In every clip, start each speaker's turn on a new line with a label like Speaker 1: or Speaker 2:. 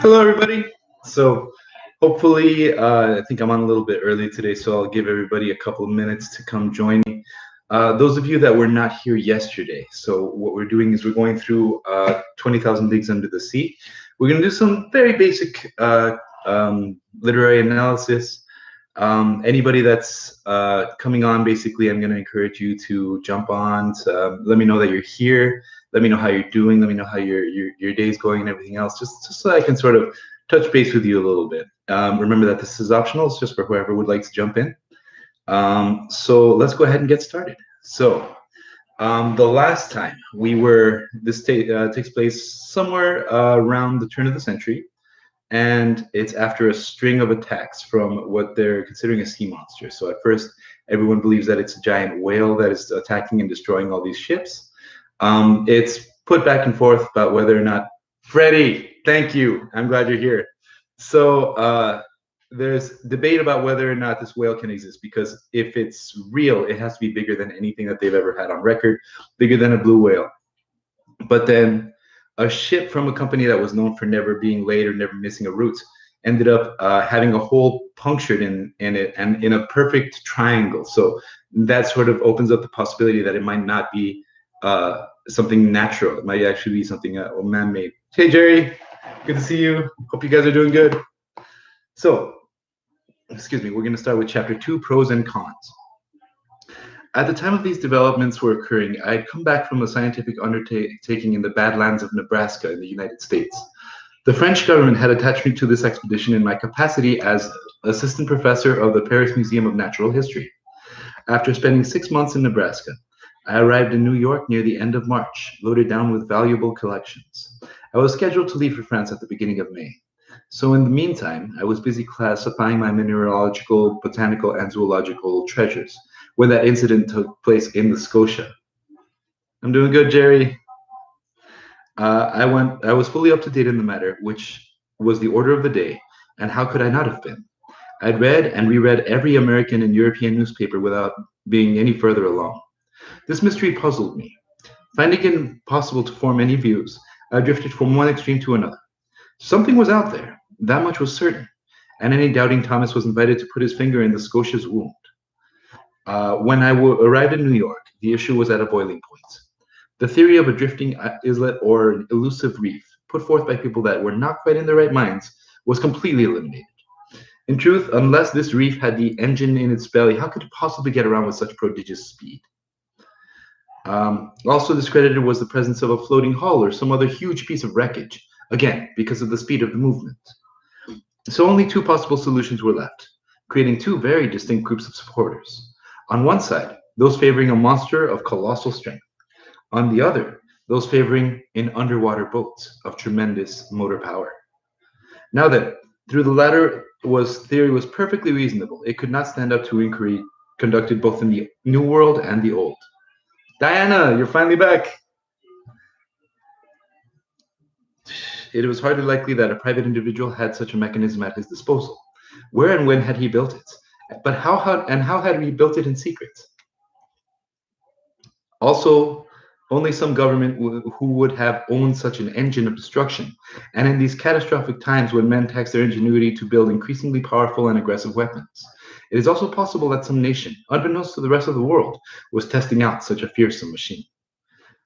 Speaker 1: Hello, everybody. So, hopefully, I think I'm on a little bit early today, so I'll give everybody a couple of minutes to come join me. Those of you that were not here yesterday, so what we're doing is we're going through 20,000 Leagues Under the Sea. We're going to do some very basic literary analysis. Anybody that's coming on, basically, I'm going to encourage you to jump on. Let me know that you're here. Let me know how you're doing. Let me know how your day's going and everything else, just so I can sort of touch base with you a little bit. Remember that this is optional. It's just for whoever would like to jump in. So let's go ahead and get started. So the last time this takes place somewhere around the turn of the century, and it's after a string of attacks from what they're considering a sea monster. So at first, everyone believes that it's a giant whale that is attacking and destroying all these ships. It's put back and forth about whether or not Freddy, thank you. I'm glad you're here. So there's debate about whether or not this whale can exist, because if it's real, it has to be bigger than anything that they've ever had on record, bigger than a blue whale. But then a ship from a company that was known for never being late or never missing a route ended up having a hole punctured in it and in a perfect triangle. So that sort of opens up the possibility that it might not be something natural. It might actually be something man-made. Hey, Jerry, good to see you. Hope you guys are doing good. So, excuse me, we're going to start with chapter 2, pros and cons. At the time of these developments were occurring, I had come back from a scientific undertaking in the Badlands of Nebraska in the United States. The French government had attached me to this expedition in my capacity as assistant professor of the Paris Museum of Natural History. After spending 6 months in Nebraska, I arrived in New York near the end of March, loaded down with valuable collections. I was scheduled to leave for France at the beginning of May. So in the meantime, I was busy classifying my mineralogical, botanical, and zoological treasures when that incident took place in the Scotia. I'm doing good, Jerry. I was fully up to date in the matter, which was the order of the day, and how could I not have been? I'd read and reread every American and European newspaper without being any further along. This mystery puzzled me. Finding it impossible to form any views, I drifted from one extreme to another. Something was out there, that much was certain, and any doubting Thomas was invited to put his finger in the Scotia's wound. When I arrived in New York, the issue was at a boiling point. The theory of a drifting islet or an elusive reef, put forth by people that were not quite in their right minds, was completely eliminated. In truth, unless this reef had the engine in its belly, how could it possibly get around with such prodigious speed? Also discredited was the presence of a floating hull or some other huge piece of wreckage, again, because of the speed of the movement. So only two possible solutions were left, creating two very distinct groups of supporters. On one side, those favoring a monster of colossal strength. On the other, those favoring an underwater boat of tremendous motor power. Now then, through the latter theory was perfectly reasonable. It could not stand up to inquiry conducted both in the New World and the Old. Diana, you're finally back. It was hardly likely that a private individual had such a mechanism at his disposal. Where and when had he built it? But how had he built it in secret? Also, only some government who would have owned such an engine of destruction, and in these catastrophic times when men tax their ingenuity to build increasingly powerful and aggressive weapons. It is also possible that some nation, unbeknownst to the rest of the world, was testing out such a fearsome machine.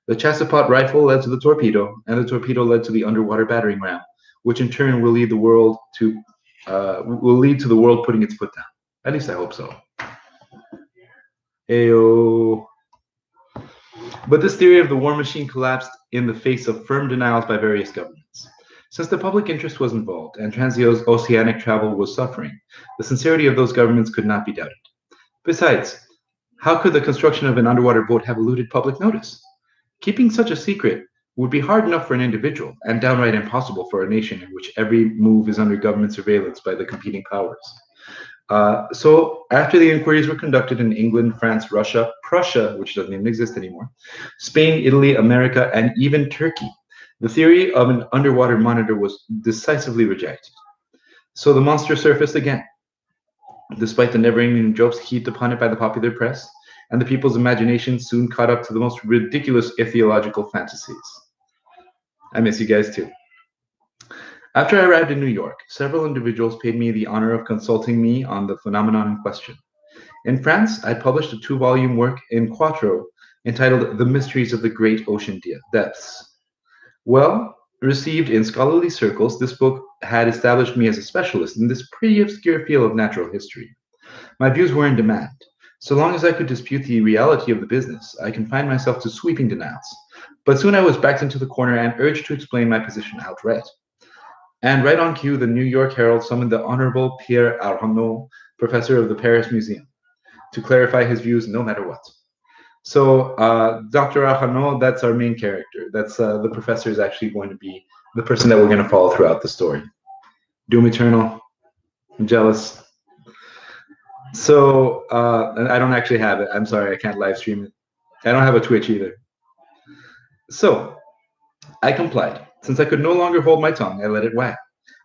Speaker 1: The Chassepot rifle led to the torpedo, and the torpedo led to the underwater battering ram, which in turn will lead to the world putting its foot down. At least I hope so. Heyo. But this theory of the war machine collapsed in the face of firm denials by various governments. Since the public interest was involved and transoceanic travel was suffering, the sincerity of those governments could not be doubted. Besides, how could the construction of an underwater boat have eluded public notice? Keeping such a secret would be hard enough for an individual and downright impossible for a nation in which every move is under government surveillance by the competing powers. So after the inquiries were conducted in England, France, Russia, Prussia, which doesn't even exist anymore, Spain, Italy, America, and even Turkey, the theory of an underwater monitor was decisively rejected. So the monster surfaced again, despite the never-ending jokes heaped upon it by the popular press, and the people's imagination soon caught up to the most ridiculous ethological fantasies. I miss you guys too. After I arrived in New York, several individuals paid me the honor of consulting me on the phenomenon in question. In France, I published a two-volume work in quarto entitled The Mysteries of the Great Ocean Depths. Well received in scholarly circles, this book had established me as a specialist in this pretty obscure field of natural history. My views were in demand. So long as I could dispute the reality of the business, I confined myself to sweeping denials. But soon I was backed into the corner and urged to explain my position outright. And right on cue, the New York Herald summoned the Honorable Pierre Arnaud, professor of the Paris Museum, to clarify his views no matter what. So Dr. Arnaud, that's our main character. That's the professor is actually going to be the person that we're going to follow throughout the story. Doom Eternal, I'm jealous. So I don't actually have it. I'm sorry, I can't live stream it. I don't have a Twitch either. So I complied. Since I could no longer hold my tongue, I let it wag.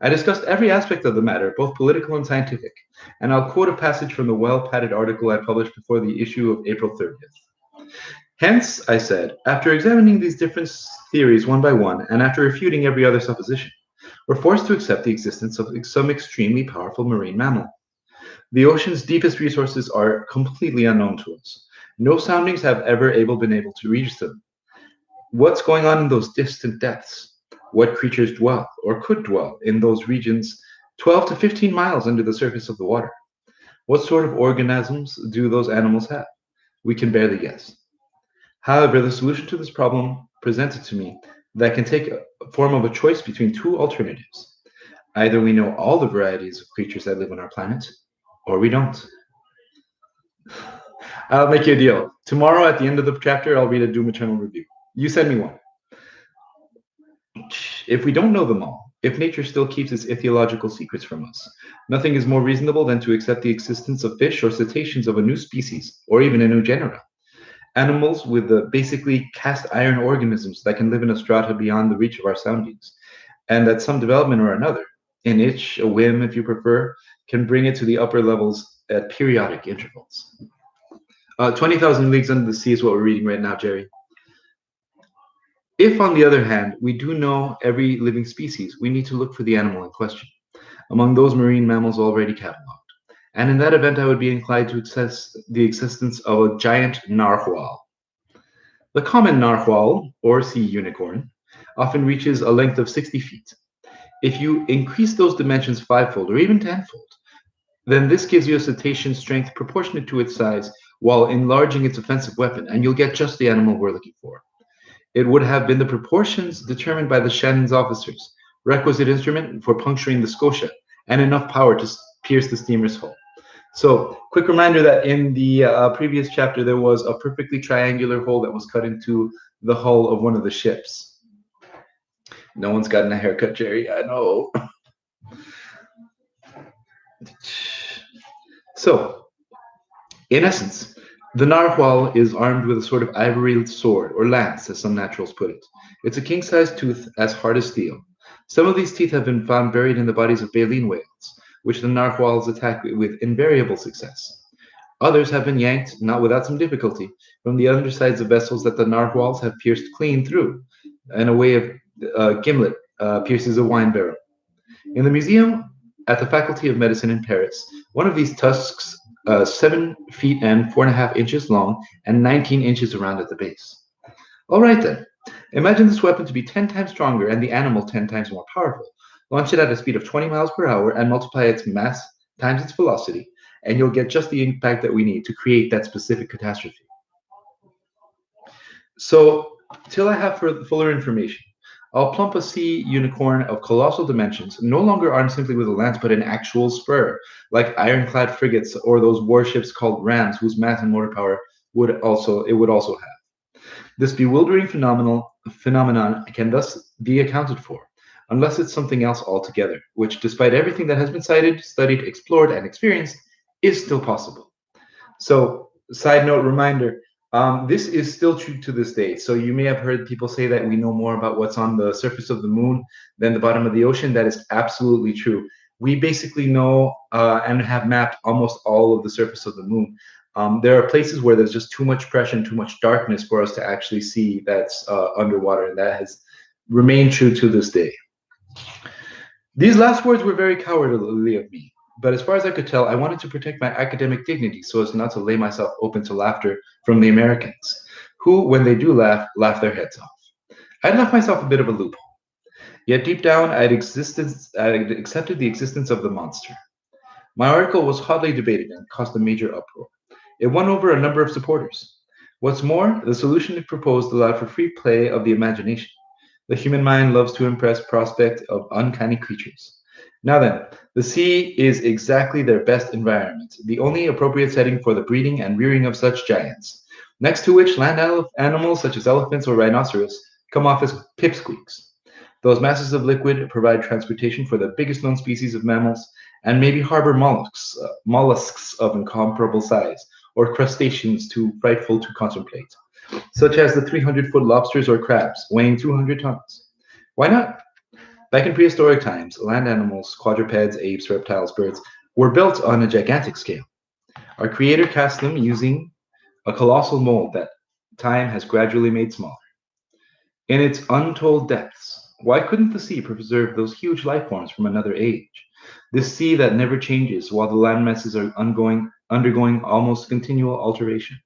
Speaker 1: I discussed every aspect of the matter, both political and scientific, and I'll quote a passage from the well-padded article I published before the issue of April 30th. Hence, I said, after examining these different theories one by one, and after refuting every other supposition, we're forced to accept the existence of some extremely powerful marine mammal. The ocean's deepest resources are completely unknown to us. No soundings have been able to reach them. What's going on in those distant depths? What creatures dwell or could dwell in those regions 12 to 15 miles under the surface of the water? What sort of organisms do those animals have? We can barely guess. However, the solution to this problem presented to me that can take a form of a choice between two alternatives. Either we know all the varieties of creatures that live on our planet, or we don't. I'll make you a deal. Tomorrow at the end of the chapter, I'll read a Doom Eternal review. You send me one. If we don't know them all, if nature still keeps its ethological secrets from us, nothing is more reasonable than to accept the existence of fish or cetaceans of a new species, or even a new genera. Animals with the basically cast iron organisms that can live in a strata beyond the reach of our soundings, and that some development or another, an itch, a whim if you prefer, can bring it to the upper levels at periodic intervals. 20,000 Leagues Under the Sea is what we're reading right now, Jerry. If, on the other hand, we do know every living species, we need to look for the animal in question, among those marine mammals already cataloged. And in that event, I would be inclined to assess the existence of a giant narwhal. The common narwhal, or sea unicorn, often reaches a length of 60 feet. If you increase those dimensions fivefold or even tenfold, then this gives you a cetacean strength proportionate to its size while enlarging its offensive weapon, and you'll get just the animal we're looking for. It would have been the proportions determined by the Shannon's officers, requisite instrument for puncturing the Scotia, and enough power to pierce the steamer's hull. So, quick reminder that in the previous chapter, there was a perfectly triangular hole that was cut into the hull of one of the ships. No one's gotten a haircut, Jerry. I know. So, in essence, the narwhal is armed with a sort of ivory sword, or lance, as some naturals put it. It's a king-sized tooth as hard as steel. Some of these teeth have been found buried in the bodies of baleen whales, which the narwhals attack with invariable success. Others have been yanked, not without some difficulty, from the undersides of vessels that the narwhals have pierced clean through, in a way of gimlet pierces a wine barrel. In the museum at the Faculty of Medicine in Paris, one of these tusks 7 feet and 4.5 inches long and 19 inches around at the base. All right then, imagine this weapon to be 10 times stronger and the animal 10 times more powerful. Launch it at a speed of 20 miles per hour and multiply its mass times its velocity, and you'll get just the impact that we need to create that specific catastrophe. So, till I have fuller information, I'll plump a sea unicorn of colossal dimensions, no longer armed simply with a lance, but an actual spur, like ironclad frigates or those warships called rams, whose mass and motor power would also have. This bewildering phenomenon can thus be accounted for, unless it's something else altogether, which, despite everything that has been cited, studied, explored, and experienced, is still possible. So, side note reminder, this is still true to this day. So you may have heard people say that we know more about what's on the surface of the moon than the bottom of the ocean. That is absolutely true. We basically know and have mapped almost all of the surface of the moon. There are places where there's just too much pressure and too much darkness for us to actually see that's underwater, and that has remained true to this day. These last words were very cowardly of me, but as far as I could tell, I wanted to protect my academic dignity so as not to lay myself open to laughter from the Americans, who, when they do laugh, laugh their heads off. I'd left myself a bit of a loophole. Yet deep down, I'd accepted the existence of the monster. My article was hotly debated and caused a major uproar. It won over a number of supporters. What's more, the solution it proposed allowed for free play of the imagination. The human mind loves to impress prospect of uncanny creatures. Now then, the sea is exactly their best environment, the only appropriate setting for the breeding and rearing of such giants, next to which land animals such as elephants or rhinoceros come off as pipsqueaks. Those masses of liquid provide transportation for the biggest known species of mammals and maybe harbor mollusks of incomparable size, or crustaceans too frightful to contemplate, such as the 300-foot lobsters or crabs weighing 200 tons. Why not? Back in prehistoric times, land animals, quadrupeds, apes, reptiles, birds, were built on a gigantic scale. Our Creator cast them using a colossal mold that time has gradually made smaller. In its untold depths, why couldn't the sea preserve those huge life forms from another age? This sea that never changes while the land masses are undergoing almost continual alteration.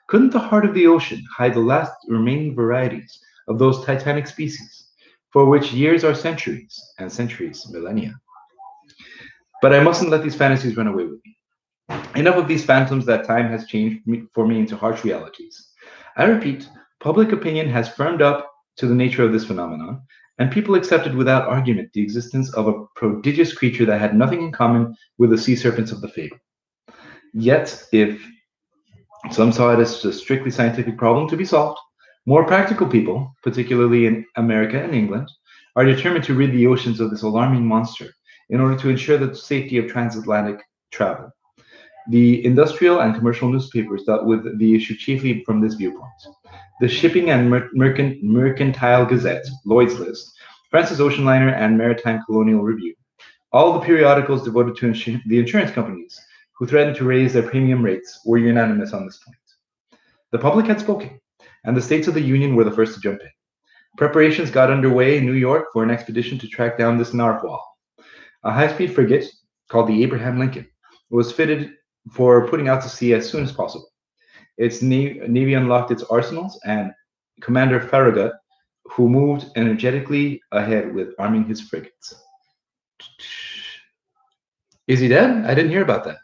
Speaker 1: Couldn't the heart of the ocean hide the last remaining varieties of those titanic species, for which years are centuries and centuries millennia? But I mustn't let these fantasies run away with me. Enough of these phantoms that time has changed for me into harsh realities. I repeat, public opinion has firmed up to the nature of this phenomenon, and people accepted without argument the existence of a prodigious creature that had nothing in common with the sea serpents of the fable. Yet, if some saw it as a strictly scientific problem to be solved, more practical people, particularly in America and England, are determined to rid the oceans of this alarming monster in order to ensure the safety of transatlantic travel. The industrial and commercial newspapers dealt with the issue chiefly from this viewpoint. The Shipping and Mercantile Gazette, Lloyd's List, Francis Ocean Liner, and Maritime Colonial Review, all the periodicals devoted to the insurance companies who threatened to raise their premium rates, were unanimous on this point. The public had spoken, and the states of the Union were the first to jump in. Preparations got underway in New York for an expedition to track down this narwhal. A high-speed frigate called the Abraham Lincoln was fitted for putting out to sea as soon as possible. Its navy unlocked its arsenals, and Commander Farragut, who moved energetically ahead with arming his frigates. Is he dead? I didn't hear about that.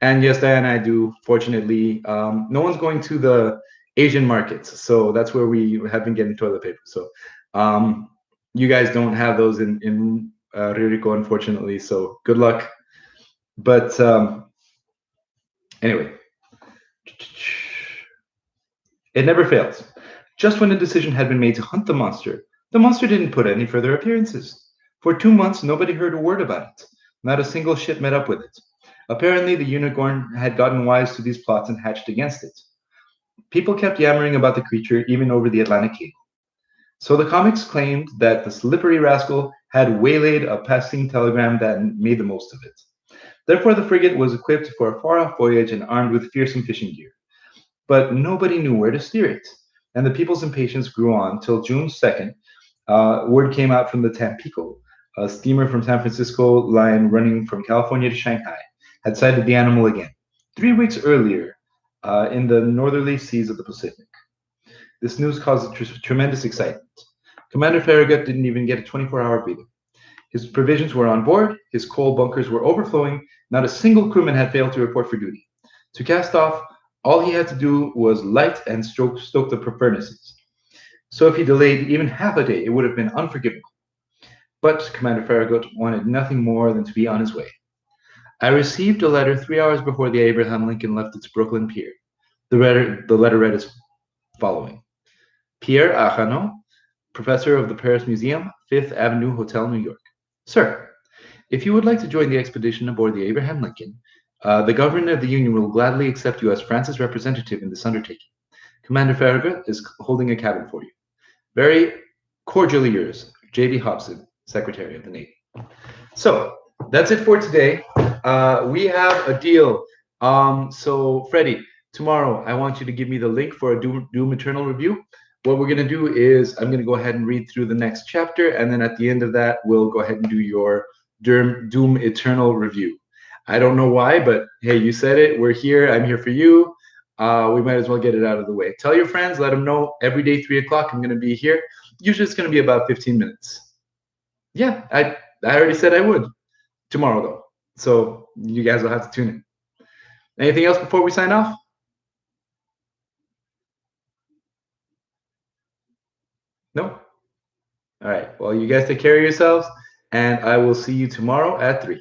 Speaker 1: And yes, Diana, I do. Fortunately, no one's going to the Asian markets, so that's where we have been getting toilet paper. So you guys don't have those in Rio Rico, unfortunately. So good luck. But anyway, it never fails. Just when a decision had been made to hunt the monster didn't put any further appearances. For 2 months, nobody heard a word about it. Not a single ship met up with it. Apparently, the unicorn had gotten wise to these plots and hatched against it. People kept yammering about the creature even over the Atlantic cable. So the comics claimed that the slippery rascal had waylaid a passing telegram that made the most of it. Therefore, the frigate was equipped for a far-off voyage and armed with fearsome fishing gear. But nobody knew where to steer it, and the people's impatience grew on till June 2nd. Word came out from the Tampico, a steamer from San Francisco line running from California to Shanghai, had sighted the animal again, 3 weeks earlier, in the northerly seas of the Pacific. This news caused tremendous excitement. Commander Farragut didn't even get a 24-hour breather. His provisions were on board, his coal bunkers were overflowing, not a single crewman had failed to report for duty. To cast off, all he had to do was light and stoke the furnaces. So if he delayed even half a day, it would have been unforgivable. But Commander Farragut wanted nothing more than to be on his way. I received a letter 3 hours before the Abraham Lincoln left its Brooklyn pier. The letter read as following. Pierre Arjano, professor of the Paris Museum, 5th Avenue Hotel, New York. Sir, if you would like to join the expedition aboard the Abraham Lincoln, the government of the Union will gladly accept you as France's representative in this undertaking. Commander Farragut is holding a cabin for you. Very cordially yours, J.B. Hobson, Secretary of the Navy. So that's it for today. We have a deal. So Freddy, tomorrow I want you to give me the link for a Doom Eternal review. what we're going to do is I'm going to go ahead and read through the next chapter, and then at the end of that, we'll go ahead and do your Doom Eternal review. I don't know why, but hey, you said it. We're here. I'm here for you. We might as well get it out of the way. Tell your friends. Let them know every day, 3 o'clock, I'm going to be here. Usually it's going to be about 15 minutes. Yeah, I already said I would. Tomorrow, though. So you guys will have to tune in. Anything else before we sign off? No? All right. Well, you guys take care of yourselves, and I will see you tomorrow at 3.